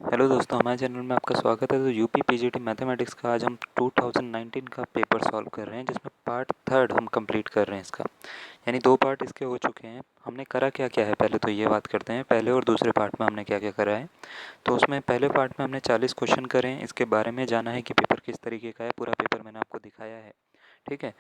Hello दोस्तों, हमारे channel में आपका स्वागत है। तो यूपी पीजीटी मैथमेटिक्स का आज हम 2019 का पेपर सॉल्व कर रहे हैं, जिसमें पार्ट थर्ड हम कंप्लीट कर रहे हैं इसका। यानी 2 पार्ट इसके हो चुके हैं। हमने करा क्या क्या है, पहले तो ये बात करते हैं। पहले और दूसरे पार्ट में हमने क्या क्या करा है। तो उसमें पहले पार्ट में हमने 40 क्वेश्चन करे हैं। इसके बारे में जाना है कि पेपर किस तरीके का है। पूरा पेपर मैंने आपको दिखाया है, ठीक है।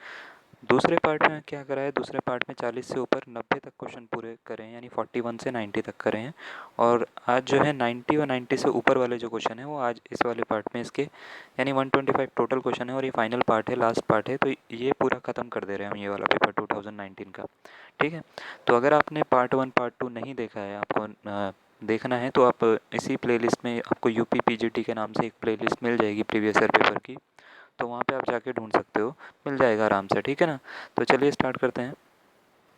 दूसरे पार्ट में क्या करा है, दूसरे पार्ट में 40 से ऊपर 90 तक क्वेश्चन पूरे करे हैं, यानी 41 से 90 तक करे हैं। और आज जो है 90 और 90 से ऊपर वाले जो क्वेश्चन है वो आज इस वाले पार्ट में इसके यानी 125 टोटल क्वेश्चन है। और ये फाइनल पार्ट है, लास्ट पार्ट है। तो ये पूरा ख़त्म कर दे रहे हैं हम ये वाला पेपर 2019 का, ठीक है। तो अगर आपने पार्ट 1 पार्ट 2 नहीं देखा है, आपको देखना है, तो आप इसी प्लेलिस्ट में आपको यूपी पीजीटी के नाम से एक प्लेलिस्ट मिल जाएगी प्रीवियस ईयर पेपर की। तो वहाँ पे आप जाके ढूंढ सकते हो, मिल जाएगा आराम से, ठीक है ना। तो चलिए स्टार्ट करते हैं।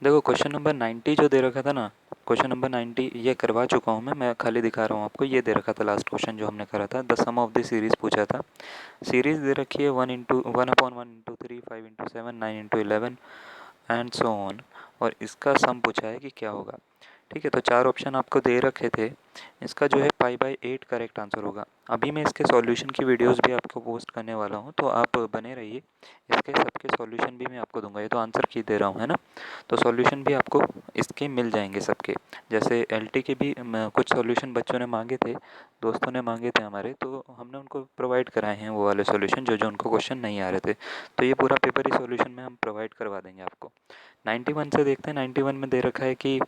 देखो क्वेश्चन नंबर 90 जो दे रखा था ना, क्वेश्चन नंबर 90 ये करवा चुका हूँ मैं खाली दिखा रहा हूँ आपको। ये दे रखा था लास्ट क्वेश्चन जो हमने करा था, the sum of the series पूछा था। सीरीज़ दे रखी है 1/1 × 3 5 × 7 9 × 11 एंड सो ऑन। और इसका सम पूछा है कि क्या होगा, ठीक है। तो 4 ऑप्शन आपको दे रखे थे। इसका जो है π/8 करेक्ट आंसर होगा। अभी मैं इसके सॉल्यूशन की वीडियोस भी आपको पोस्ट करने वाला हूँ, तो आप बने रहिए। इसके सबके सॉल्यूशन भी मैं आपको दूंगा। ये तो आंसर की दे रहा हूँ, है ना। तो सॉल्यूशन भी आपको इसके मिल जाएंगे सबके। जैसे एलटी के भी कुछ सॉल्यूशन बच्चों ने मांगे थे, दोस्तों ने मांगे थे हमारे, तो हमने उनको प्रोवाइड कराए हैं वो वाले सॉल्यूशन जो जो उनको क्वेश्चन नहीं आ रहे थे। तो ये पूरा पेपर ही सॉल्यूशन में हम प्रोवाइड करवा देंगे आपको। 91 से देखते हैं। 91 में दे रखा है कि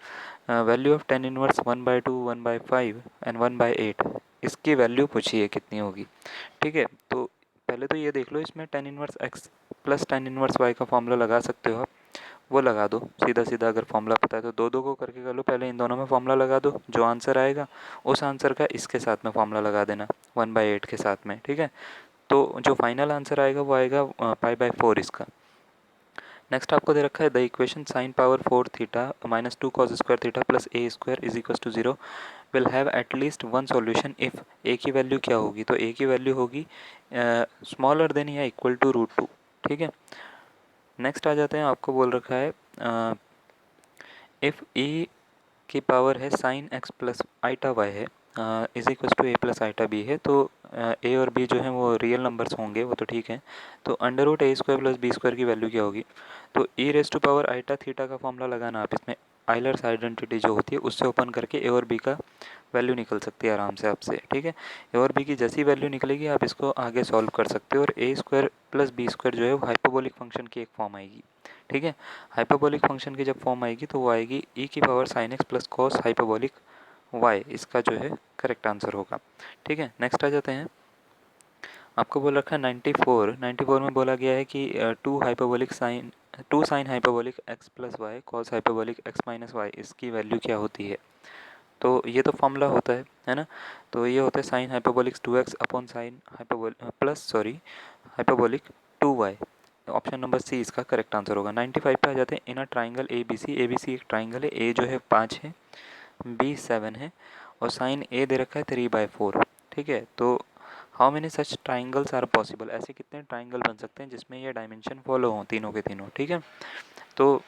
value of tan inverse 1/2 1/5 and 1/8, इसकी वैल्यू पूछी है कितनी होगी, ठीक है। तो पहले तो ये देख लो, इसमें tan inverse X plus tan inverse Y का फॉर्मूला लगा सकते हो आप। वो लगा दो सीधा सीधा। अगर फॉर्मूला पता है तो दो दो को करके कर लो। पहले इन दोनों में फॉर्मूला लगा दो, जो आंसर आएगा उस आंसर का इसके साथ में फॉर्मूला लगा देना 1/8 के साथ में, ठीक है। तो जो फाइनल आंसर आएगा वो आएगा π/4 इसका। नेक्स्ट आपको दे रखा है the equation sine power 4 theta minus 2 cos square theta plus A square is equal to 0 will have at least one solution if A की वैल्यू क्या होगी। तो ए की वैल्यू होगी स्मॉलर देन या इक्वल टू √2, ठीक है। नेक्स्ट आ जाते हैं। आपको बोल रखा है इफ़ ए की पावर है sine x plus iota y है is equal to A plus iota B है। तो ए और बी जो है वो रियल नंबर्स होंगे, वो तो ठीक है। तो √a² प्लस b² की वैल्यू क्या होगी। तो e⁻ आइटा थीटा का फॉर्मूला लगाना आप इसमें। आइलर्स आइडेंटिटी जो होती है उससे ओपन करके ए और बी का वैल्यू निकल सकती है आराम से आपसे, ठीक है। ए और बी की जैसी वैल्यू निकलेगी आप इसको आगे सॉल्व कर सकते हो। और a² प्लस b² जो है वो हाइपोबोलिक फंक्शन की एक फॉर्म आएगी, ठीक है। हाइपोबोलिक फंक्शन की जब फॉर्म आएगी तो वो आएगी e की power sine x plus cos hyperbolic Y, इसका जो है करेक्ट आंसर होगा, ठीक है। नेक्स्ट आ जाते हैं। आपको बोल रखा है 94 में बोला गया है कि two sine hyperbolic X plus Y cos hyperbolic X minus Y, इसकी वैल्यू क्या होती है। तो ये तो फॉर्मूला होता है ना। तो ये होता है sine hyperbolic 2x upon sine hyperbolic 2y। Option number C इसका करेक्ट आंसर होगा। 95 पे आ जाते हैं। इन अ ट्राइंगल ए बी सी एक ट्राइंगल है। ए जो है 5 है, बी 7 है, और साइन ए दे रखा है 3/4, ठीक है। तो how many such triangles are possible, ऐसे कितने ट्राइंगल बन सकते हैं जिसमें ये डायमेंशन फॉलो हों तीनों के तीनों, ठीक है। तो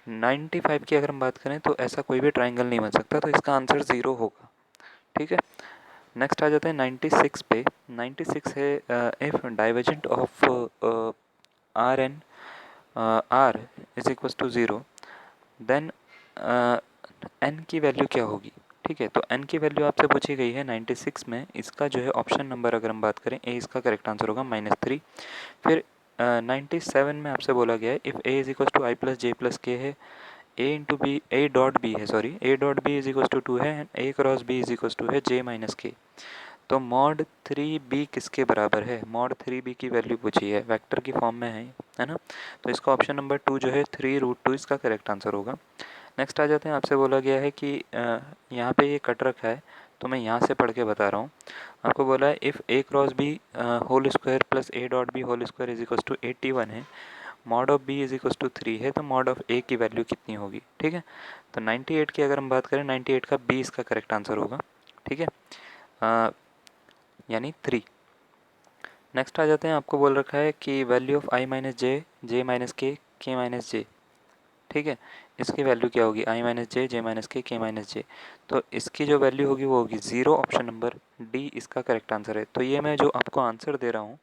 95 की अगर हम बात करें तो ऐसा कोई भी ट्राइंगल नहीं बन सकता, तो इसका आंसर 0 होगा, ठीक है। नेक्स्ट आ जाते हैं 96 पे। 96 है if divergent of R N R is equal to 0 then N की वैल्यू क्या होगी, ठीक है। तो एन की वैल्यू आपसे पूछी गई है 96 में। इसका जो है ऑप्शन नंबर अगर हम बात करें, ए इसका करेक्ट आंसर होगा -3। फिर 97 में आपसे बोला गया है if A is equal to I plus J plus K है, ए डॉट बी है, sorry A dot B is equal to 2 है, and A cross B is equal to है जे माइनस के। तो मॉड 3b किसके बराबर है। Mod 3b की वैल्यू पूछी है, वेक्टर की फॉर्म में है ना। तो इसका ऑप्शन नंबर 2 जो है 3√2 इसका करेक्ट आंसर होगा। नेक्स्ट आ जाते हैं। आपसे बोला गया है कि यहाँ पे ये कट रखा है, तो मैं यहाँ से पढ़ के बता रहा हूँ। आपको बोला है if A cross B whole square plus A dot B whole square is equal to 81 है, mod of B is equal to 3 है, तो मॉड ऑफ ए की वैल्यू कितनी होगी, ठीक है। तो 98 की अगर हम बात करें, 98 का बी इसका करेक्ट आंसर होगा, ठीक है, यानी 3। नेक्स्ट आ जाते हैं। आपको बोल रखा है कि value of I minus J, J minus के माइनस जे, ठीक है। इसकी वैल्यू क्या होगी, आई माइनस जे, जे माइनस के माइनस जे। तो इसकी जो वैल्यू होगी वो होगी 0। ऑप्शन नंबर डी इसका करेक्ट आंसर है। तो ये मैं जो आपको आंसर दे रहा हूँ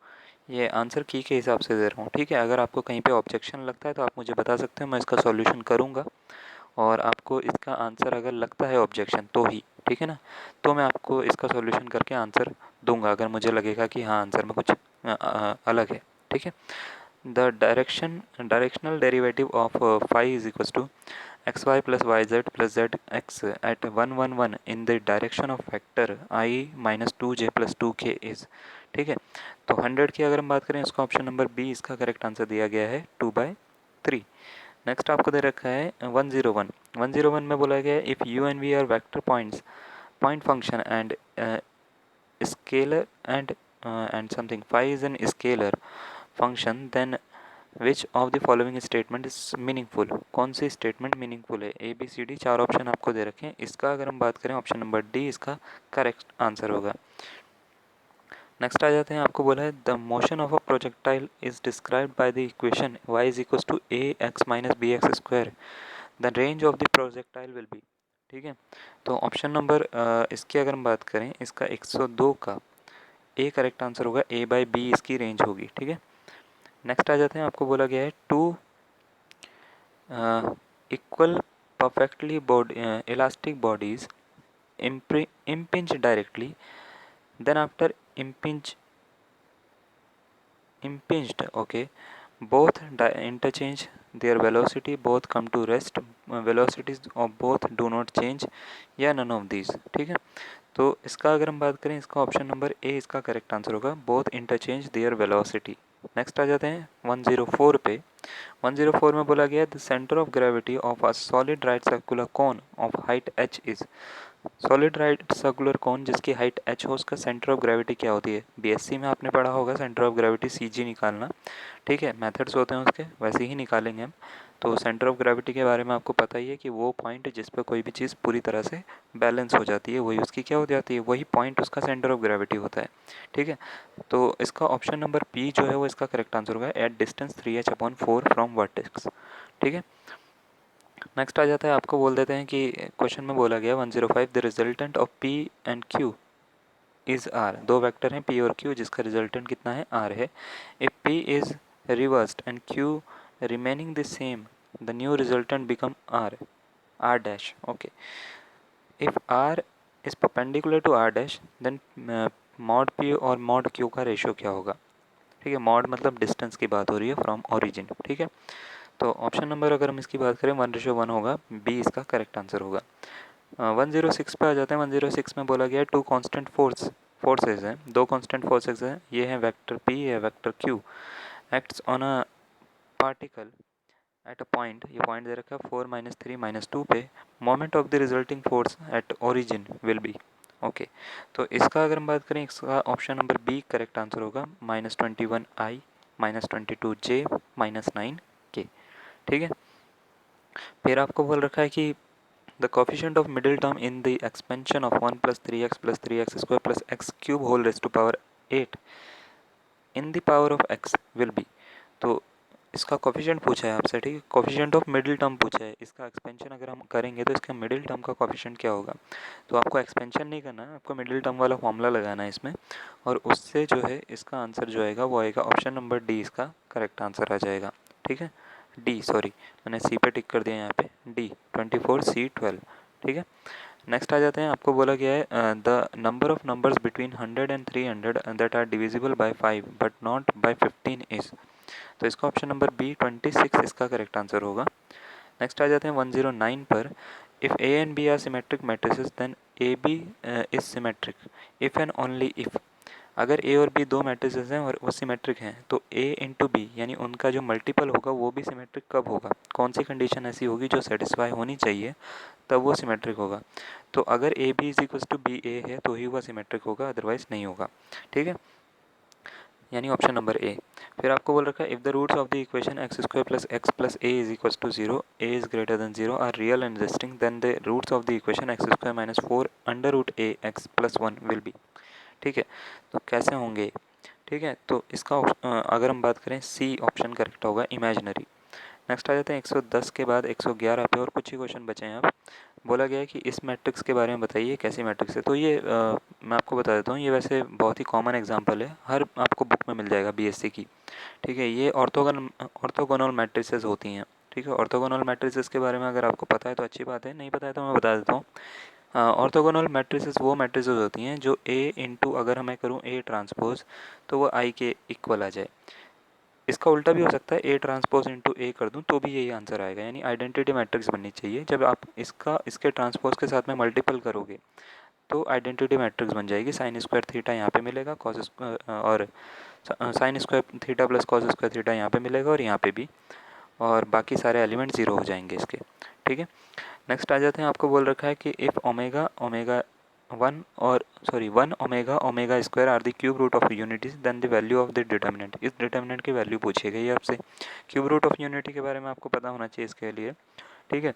ये आंसर की के हिसाब से दे रहा हूँ, ठीक है। अगर आपको कहीं पे ऑब्जेक्शन लगता है तो आप मुझे बता सकते हो, मैं इसका सॉल्यूशन करूँगा। और आपको इसका आंसर अगर लगता है ऑब्जेक्शन तो ही, ठीक है ना, तो मैं आपको इसका सॉल्यूशन करके आंसर दूंगा अगर मुझे लगेगा कि हाँ आंसर में कुछ अलग है, ठीक है। The directional derivative of phi is equal to X Y plus Z X at 1 1 1 in the direction of vector I minus 2 j plus 2k is, ठीक है। तो 100 की अगर हम बात करें इसका ऑप्शन नंबर बी इसका करेक्ट आंसर दिया गया है 2/3। नेक्स्ट आपको दे रखा है 101 में बोला गया है if U and V are vector point function and scalar and something phi is an scalar function then which of the following statement is meaningful. कौन सी स्टेटमेंट मीनिंगफुल है, A B C D 4 option आपको दे रखे हैं। इसका अगर हम बात करें ऑप्शन नंबर डी इसका करेक्ट आंसर होगा। नेक्स्ट आ जाते हैं, आपको बोला है the motion of a projectile is described bye the equation y is equal to A X minus B X square, the range of the projectile will be, ठीक है। तो ऑप्शन नंबर इसकी अगर हम बात करें इसका 102 का ए करेक्ट आंसर होगा, ए बाई बी इसकी रेंज होगी, ठीक है। नेक्स्ट आ जाते हैं, आपको बोला गया है two equal perfectly elastic bodies impinge directly, then after impinged, okay, both interchange their velocity, both come to rest, velocities of both do not change, या none of these, ठीक है। तो इसका अगर हम बात करें इसका ऑप्शन नंबर ए इसका करेक्ट आंसर होगा, both interchange their velocity. Next आ जाते हैं 104 पे। 104 में बोला गया the centre of gravity of a solid right circular cone of height h is, solid right circular cone जिसकी हाइट h हो उसका सेंटर ऑफ ग्रेविटी क्या होती है। बीएससी में आपने पढ़ा होगा सेंटर ऑफ ग्रेविटी सीजी निकालना, ठीक है, मेथड्स होते हैं उसके, वैसे ही निकालेंगे हम। तो सेंटर ऑफ ग्रेविटी के बारे में आपको पता ही है कि वो पॉइंट जिस पर कोई भी चीज़ पूरी तरह से बैलेंस हो जाती है वही उसकी क्या हो जाती है, वही पॉइंट उसका सेंटर ऑफ ग्रेविटी होता है, ठीक है। तो इसका ऑप्शन नंबर पी जो है वो इसका करेक्ट आंसर होगा, at distance 3h/4 from vertex, ठीक है। नेक्स्ट आ जाता है, आपको बोल देते हैं कि क्वेश्चन में बोला गया 105 the resultant of P and Q is R, दो वेक्टर हैं पी और क्यू जिसका रिजल्टेंट कितना है आर है। If P is reversed and Q remaining the same, the new resultant become r dash, okay। if r is perpendicular to r dash then mod p और mod q का ratio क्या होगा, ठीक है। Mod मतलब distance की बात हो रही है फ्रॉम ओरिजिन, ठीक है। तो ऑप्शन नंबर अगर हम इसकी बात करें 1:1 होगा, बी इसका करेक्ट आंसर होगा। 106 पे आ जाते हैं। 106 में बोला गया टू कांस्टेंट फोर्सेज हैं, दो कांस्टेंट फोर्सेज हैं, ये हैं वेक्टर पी या vector Q, acts on a particle at a point, ये पॉइंट दे रखा है 4-3-2 पे, moment of the resulting force at origin will be, okay. तो इसका अगर हम बात करें इसका option number B correct answer होगा, -21 I -22 J -9 K, ठीक है। फिर आपको बोल रखा है कि the coefficient of middle term in the expansion of 1 + 3x + 3x square plus X cube whole raise to power 8 in the power of x will be. तो इसका कोफिशिएंट पूछा है आपसे, ठीक है, कोफिशिएंट ऑफ मिडिल टर्म पूछा है। इसका एक्सपेंशन अगर हम करेंगे तो इसका मिडिल टर्म का कोफिशिएंट क्या होगा। तो आपको एक्सपेंशन नहीं करना है, आपको मिडिल टर्म वाला फॉर्मूला लगाना है इसमें, और उससे जो है इसका आंसर जो आएगा वो आएगा ऑप्शन नंबर डी इसका करेक्ट आंसर आ जाएगा, ठीक है। डी, सॉरी मैंने सी पे टिक कर दिया यहाँ पे, डी 24C12, ठीक है। नेक्स्ट आ जाते हैं, आपको बोला गया है the number of numbers between 100 and 300 that are divisible by 5 but not by 15 is. तो इसका ऑप्शन नंबर बी 26 इसका करेक्ट आंसर होगा। नेक्स्ट आ जाते हैं 109 पर। If A and B are symmetric matrices then A B is symmetric if and only if. अगर A और बी दो मैट्रिसेस हैं और वो सिमेट्रिक हैं तो ए इंटू बी यानी उनका जो मल्टीपल होगा वो भी सिमेट्रिक कब होगा, कौन सी कंडीशन ऐसी होगी जो सेटिस्फाई होनी चाहिए तब वो सिमेट्रिक होगा। तो अगर A B is equal to B A है तो ही वह सिमेट्रिक होगा, अदरवाइज नहीं होगा, ठीक है, यानी ऑप्शन नंबर ए। फिर आपको बोल रखा है if the roots of the equation x² + x + a is equal to 0, a is greater than 0 are real and existing then the roots of the equation x² - 4 √a(x + 1) will be, ठीक है। तो कैसे होंगे, ठीक है। तो इसका अगर हम बात करें सी ऑप्शन करेक्ट होगा, इमेजिनरी। नेक्स्ट आ जाते हैं 110 के बाद 111 पे, और कुछ ही क्वेश्चन बचे हैं अब। बोला गया है कि इस मैट्रिक्स के बारे में बताइए कैसी मैट्रिक्स है। तो ये मैं आपको बता देता हूँ, ये वैसे बहुत ही कॉमन एग्जांपल है, हर आपको बुक में मिल जाएगा बीएससी की। ठीक है, ये ऑर्थोगोनल मैट्रिसेस होती हैं। ठीक है, ऑर्थोगोनल मैट्रिसेस के बारे में अगर आपको पता है तो अच्छी बात है, नहीं पता है तो मैं बता देता हूँ। ऑर्थोगोनल मैट्रिसेस वो मैट्रिसेस होती हैं जो ए इंटू, अगर मैं करूँ ए ट्रांसपोज, तो वो आई के इक्वल आ जाए। इसका उल्टा भी हो सकता है, ए ट्रांसपोज इंटू ए कर दूँ तो भी यही आंसर आएगा, यानी आइडेंटिटी मैट्रिक्स बननी चाहिए। जब आप इसके ट्रांसपोज के साथ में मल्टीपल करोगे तो आइडेंटिटी मैट्रिक्स बन जाएगी। साइन स्क्वायर थीटा यहाँ पे मिलेगा, कॉस और sine square theta plus cos square theta यहाँ पे मिलेगा, और यहाँ पे भी, और बाकी सारे एलिमेंट ज़ीरो हो जाएंगे इसके। ठीक है, नेक्स्ट आ जाते हैं। आपको बोल रखा है कि if omega omega one omega omega square are the cube root of unity, then the value of the determinant. इस डिटर्मिनेंट की वैल्यू पूछी गई है आपसे। क्यूब रूट ऑफ यूनिटी के बारे में आपको पता होना चाहिए इसके लिए। ठीक है,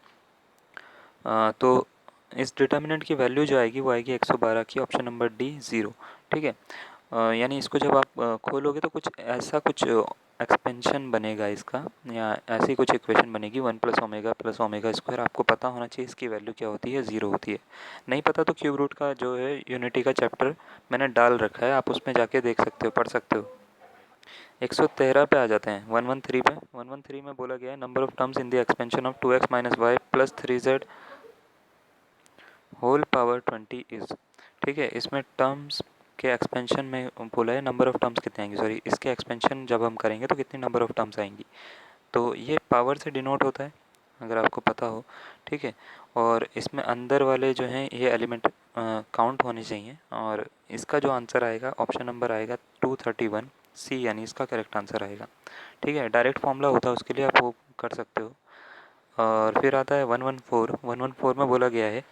तो इस डिटर्मिनेंट की वैल्यू जो आएगी वो आएगी 112 की, ऑप्शन नंबर डी 0। ठीक है, यानी इसको जब आप खोलोगे तो कुछ ऐसा कुछ एक्सपेंशन बनेगा इसका, या ऐसी कुछ इक्वेशन बनेगी, 1 प्लस ओमेगा स्क्वायर। आपको पता होना चाहिए इसकी वैल्यू क्या होती है, 0 होती है। नहीं पता तो क्यूब रूट का जो है यूनिटी का चैप्टर मैंने डाल रखा है, आप उसमें जाके देख सकते हो, पढ़ सकते हो। 113 पे आ जाते हैं, 113 पे। 113 में बोला गया है number of terms in the expansion of 2x minus Y plus 3z whole power 20 is. ठीक है, इसमें टर्म्स के एक्सपेंशन में बोला है नंबर ऑफ टर्म्स कितने आएंगे, सॉरी, इसके एक्सपेंशन जब हम करेंगे तो कितनी नंबर ऑफ टर्म्स आएंगी। तो ये पावर से डिनोट होता है, अगर आपको पता हो। ठीक है, और इसमें अंदर वाले जो हैं ये एलिमेंट काउंट होने चाहिए, और इसका जो आंसर आएगा ऑप्शन नंबर आएगा 231 सी, यानी इसका करेक्ट आंसर आएगा। ठीक है, डायरेक्ट फॉर्मूला होता है उसके लिए, आप वो कर सकते हो। और फिर आता है 114 में बोला गया है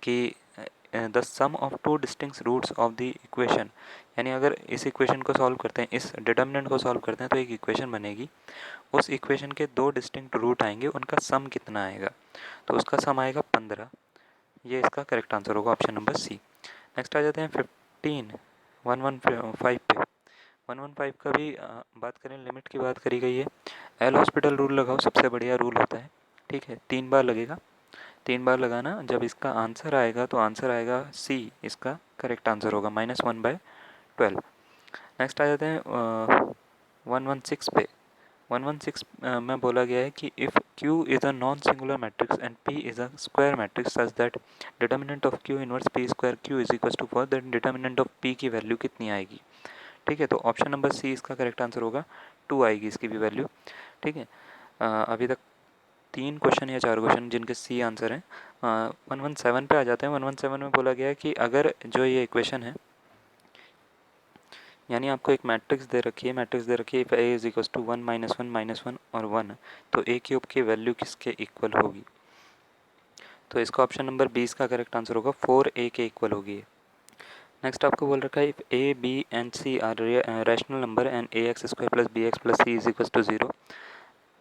कि the sum of two distinct roots of the equation, यानी अगर इस इक्वेशन को सॉल्व करते हैं, इस डिटर्मिनेंट को सॉल्व करते हैं तो एक इक्वेशन बनेगी। उस इक्वेशन के दो डिस्टिंक्ट रूट आएंगे, उनका सम कितना आएगा, तो उसका सम आएगा 15। ये इसका करेक्ट आंसर होगा, ऑप्शन नंबर सी। नेक्स्ट आ जाते हैं 115 पे। 115 का भी बात करें, लिमिट की बात करी गई है। एल हॉस्पिटल रूल लगाओ, सबसे बढ़िया रूल होता है। ठीक है, 3 बार लगेगा, 3 बार लगाना। जब इसका आंसर आएगा तो आंसर आएगा सी, इसका करेक्ट आंसर होगा -1/12। नेक्स्ट आ जाते हैं 116 पे। 116 में बोला गया है कि if Q is a non singular matrix and P is a square matrix such that determinant of Q inverse P square Q is equal to 4, then determinant of P की वैल्यू कितनी आएगी। ठीक है, तो ऑप्शन नंबर सी इसका correct answer होगा, 2 आएगी इसकी भी वैल्यू। ठीक है, अभी तक 3 क्वेश्चन या 4 क्वेश्चन जिनके सी आंसर हैं। 117 पे आ जाते हैं। 117 में बोला गया है कि अगर जो ये इक्वेशन है, यानी आपको एक मैट्रिक्स दे रखी है, if A is equal to 1 -1 -1 और 1, तो ए क्यूब की वैल्यू किसके इक्वल होगी। तो इसका ऑप्शन नंबर 20 का करेक्ट आंसर होगा, 4 ए के इक्वल होगी। नेक्स्ट आपको बोल रखा है if A B and C are rational number and A X square plus B X plus C is equal to 0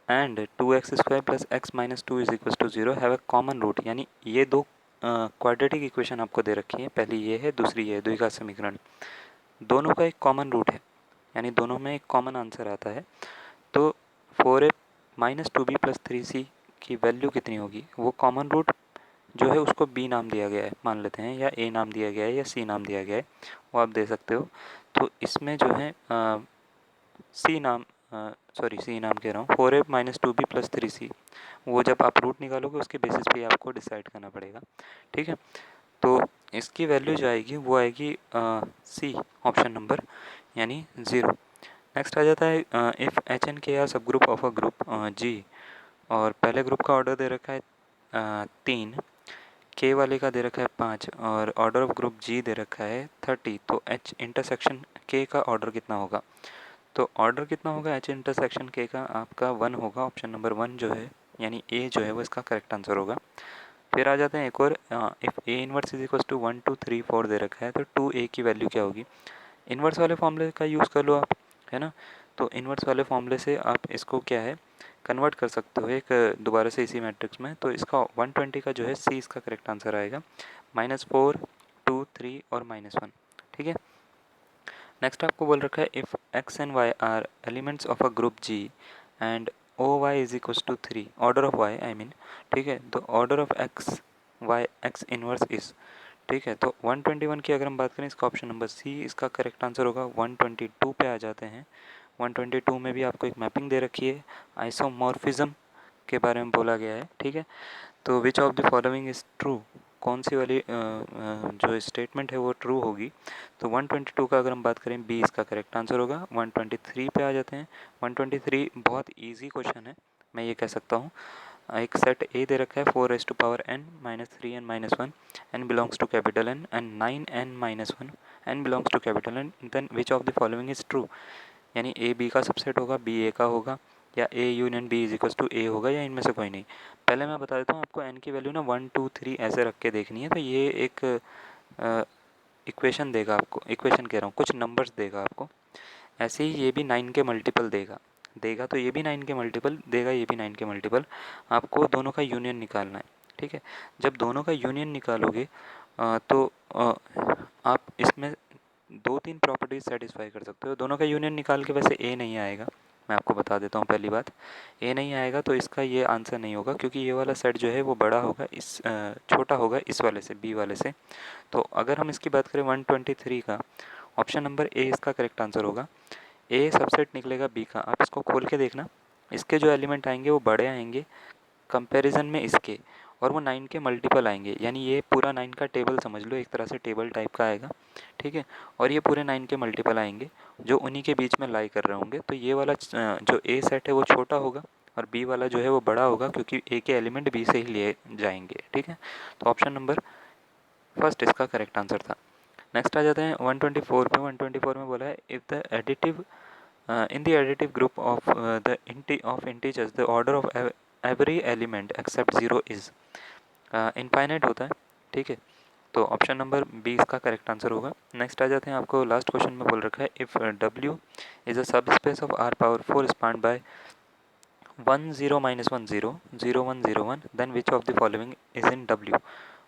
and 2x square plus X minus 2 is equal to 0 have a common root. यानी ये दो quadratic equation आपको दे रखी है, पहली ये है, दूसरी ये है, द्विघात समीकरण। दोनों का एक कॉमन रूट है, यानी दोनों में एक कॉमन आंसर आता है। तो 4a minus 2b plus 3c की वैल्यू कितनी होगी। वो कॉमन रूट जो है उसको b नाम दिया गया है, मान लेते हैं, या a नाम दिया गया है, या c नाम दिया गया है, वो आप दे सकते हो। तो इसमें जो है सी नाम सी नाम कह रहा हूँ, 4a minus 2b plus 3c, वो जब आप रूट निकालोगे उसके बेसिस पे आपको डिसाइड करना पड़ेगा। ठीक है, तो इसकी वैल्यू जो आएगी वो आएगी सी, ऑप्शन नंबर, यानी 0। नेक्स्ट आ जाता है इफ़ एच एन के आर सब ग्रुप ऑफ अ ग्रुप जी, और पहले ग्रुप का ऑर्डर दे रखा है 3, के वाले का दे रखा है 5, और ऑर्डर ऑफ ग्रुप जी दे रखा है 30, तो एच इंटरसेक्शन के का ऑर्डर कितना होगा। तो ऑर्डर कितना होगा एच इंटरसेक्शन के का, आपका 1 होगा, ऑप्शन नंबर 1 जो है, यानी ए जो है वो इसका करेक्ट आंसर होगा। फिर आ जाते हैं एक और, if A inverse is equal to 1 2 3 4 दे रखा है, तो 2a की वैल्यू क्या होगी। इन्वर्स वाले फॉर्मूले का यूज़ कर लो आप, है ना। तो इन्वर्स वाले फॉर्मूले से आप इसको क्या है, कन्वर्ट कर सकते हो एक दोबारा से इसी मैट्रिक्स में। तो इसका 120 का जो है सी इसका करेक्ट आंसर आएगा, -4 2 3 और -1। ठीक है, नेक्स्ट आपको बोल रखा है if X and Y are elements of a group G and O Y is equals to 3, order of Y I mean, ठीक है। तो order of X Y X inverse is, ठीक है। तो 121 की अगर हम बात करें, इसका ऑप्शन नंबर सी इसका करेक्ट आंसर होगा। 122 पे आ जाते हैं। 122 में भी आपको एक मैपिंग दे रखी है, आइसोमॉर्फिज्म के बारे में बोला गया है, ठीक है। तो विच of the following is true, कौन सी वाली जो स्टेटमेंट है वो ट्रू होगी। तो 122 का अगर हम बात करें, बी इसका करेक्ट आंसर होगा। 123 पे आ जाते हैं। 123 बहुत इजी क्वेश्चन है, मैं ये कह सकता हूँ। एक सेट ए दे रखा है 4n -3n-1, n belongs to capital N and 9n-1, n belongs to capital N, then which of the following is true, यानी ए बी का सबसेट होगा, बी ए का होगा, या A union B is equal to A होगा, या इनमें से कोई नहीं। पहले मैं बता देता हूँ आपको, एन की वैल्यू ना 1 2 3 ऐसे रख के देखनी है। तो ये एक इक्वेशन देगा आपको, इक्वेशन कह रहा हूँ, कुछ नंबर्स देगा आपको। ऐसे ही ये भी 9 के मल्टीपल देगा, देगा तो ये भी 9 के मल्टीपल देगा, ये भी 9 के मल्टीपल। आपको दोनों का यूनियन निकालना है, ठीक है। जब दोनों का यूनियन निकालोगे तो आप इसमें 2-3 प्रॉपर्टीज सेटिस्फाई कर सकते हो। दोनों का यूनियन निकाल के वैसे ए नहीं आएगा, मैं आपको बता देता हूँ पहली बात। ए नहीं आएगा तो इसका ये आंसर नहीं होगा, क्योंकि ये वाला सेट जो है वो बड़ा होगा, इस छोटा होगा इस वाले से, बी वाले से। तो अगर हम इसकी बात करें 123 का, ऑप्शन नंबर ए इसका करेक्ट आंसर होगा। ए सबसेट निकलेगा बी का, आप इसको खोल के देखना, इसके जो एलिमेंट आएंगे वो बड़े आएंगे कंपैरिजन में इसके, और वो 9 के मल्टीपल आएंगे। यानी ये पूरा 9 का टेबल समझ लो, एक तरह से टेबल टाइप का आएगा, ठीक है। और ये पूरे 9 के मल्टीपल आएंगे जो उन्हीं के बीच में लाई कर रहे होंगे। तो ये वाला जो ए सेट है वो छोटा होगा, और बी वाला जो है वो बड़ा होगा, क्योंकि ए के एलिमेंट बी से ही लिए जाएंगे, ठीक है। तो ऑप्शन नंबर फर्स्ट इसका करेक्ट आंसर था। नेक्स्ट आ जाते हैं 124 पे। 124 में बोला है, if the additive in the additive group of of integers the order of every element except 0 is infinite होता है, ठीक है। तो ऑप्शन नंबर बी इसका करेक्ट आंसर होगा। नेक्स्ट आ जाते हैं, आपको लास्ट क्वेश्चन में बोल रखा है, if W is a subspace of R power 4 span by 1 0 -1 0 0 1 0 1, then which of the following is in W.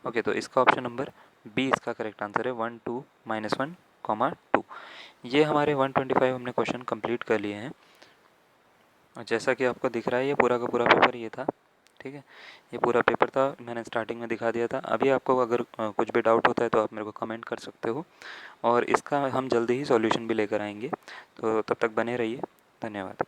Okay, तो इसका ऑप्शन नंबर बी इसका करेक्ट आंसर है, 1 2 -1, 2। ये हमारे 125 हमने क्वेश्चन कंप्लीट कर लिए हैं। और जैसा कि आपको दिख रहा है, ये पूरा का पूरा पेपर ये था, ठीक है। ये पूरा पेपर था, मैंने स्टार्टिंग में दिखा दिया था। अभी आपको अगर कुछ भी डाउट होता है तो आप मेरे को कमेंट कर सकते हो, और इसका हम जल्दी ही सॉल्यूशन भी लेकर आएंगे। तो तब तक बने रहिए, धन्यवाद।